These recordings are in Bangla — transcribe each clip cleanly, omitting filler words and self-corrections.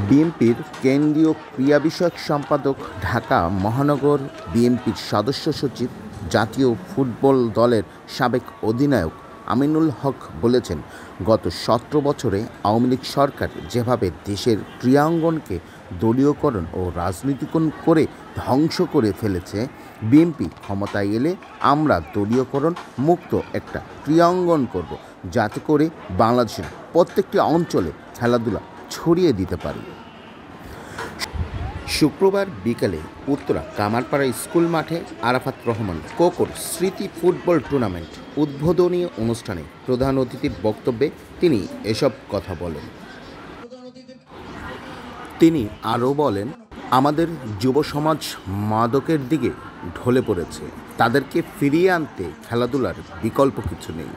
বিএনপির কেন্দ্রীয় ক্রীড়া বিষয়ক সম্পাদক, ঢাকা মহানগর বিএনপির সদস্য সচিব, জাতীয় ফুটবল দলের সাবেক অধিনায়ক আমিনুল হক বলেছেন, গত ১৭ বছরে আওয়ামী লীগ সরকার যেভাবে দেশের ক্রীড়াঙ্গনকে দলীয়করণ ও রাজনীতিকরণ করে ধ্বংস করে ফেলেছে, বিএনপি ক্ষমতায় এলে আমরা দলীয়করণ মুক্ত একটা ক্রীড়াঙ্গন করব, যাতে করে বাংলাদেশের প্রত্যেকটি অঞ্চলে খেলাধুলা ছড়িয়ে দিতে পারি। শুক্রবার বিকেলে উত্তরা কামারপাড়া স্কুল মাঠে আরাফাত রহমান কোকর স্মৃতি ফুটবল টুর্নামেন্ট উদ্বোধনী অনুষ্ঠানে প্রধান অতিথির বক্তব্যে তিনি এসব কথা বলেন। তিনি আরও বলেন, আমাদের যুব সমাজ মাদকের দিকে ঢলে পড়েছে। তাদেরকে ফিরিয়ে আনতে খেলাধুলার বিকল্প কিছু নেই।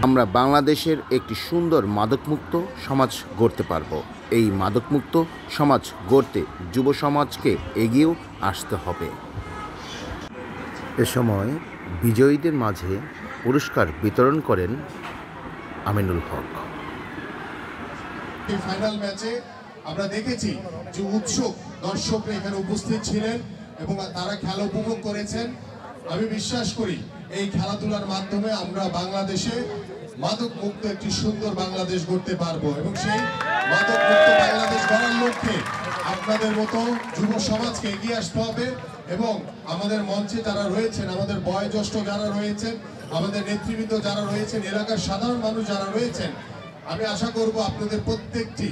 আমরা বাংলাদেশের একটি সুন্দর মাদকমুক্ত সমাজ গড়তে পারব। এই মাদকমুক্ত সমাজ গড়তে যুব সমাজকে এগিয়েও আসতে হবে। এ সময় বিজয়ীদের মাঝে পুরস্কার বিতরণ করেন আমিনুল হক। ফাইনাল ম্যাচে আমরা দেখেছি যে উৎসুক দর্শকরা এখানে উপস্থিত ছিলেন এবং তারা খেলা উপভোগ করেছেন। আমি বিশ্বাস করি এই খেলাধুলার মাধ্যমে আমরা বাংলাদেশে মাদক মুক্ত একটি সুন্দর বাংলাদেশ গড়তে পারবো এবং সেই মাদক মুক্ত বাংলাদেশ গড়ার লক্ষ্যে আপনাদের মতো যুব সমাজকে এগিয়ে আসতে হবে এবং আমাদের মঞ্চে যারা রয়েছেন, আমাদের বয়োজ্যেষ্ঠ যারা রয়েছেন, আমাদের নেতৃবৃন্দ যারা রয়েছেন, এলাকার সাধারণ মানুষ যারা রয়েছেন, আমি আশা করব আপনাদের প্রত্যেকটি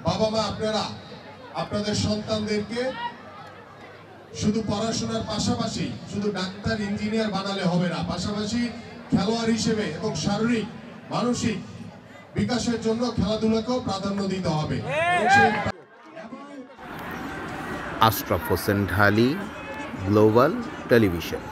বাবা মা আপনারা আপনাদের সন্তানদেরকে শুধু পড়াশোনার পাশাপাশি শুধু ডাক্তার ইঞ্জিনিয়ার বানালে হবে না, পাশাপাশি খেলোয়াড় হিসেবে এবং শারীরিক মানসিক বিকাশের জন্য খেলাধুলাকেও প্রাধান্য দিতে হবে। আশরাফ হোসেন ঢালি, গ্লোবাল টেলিভিশন।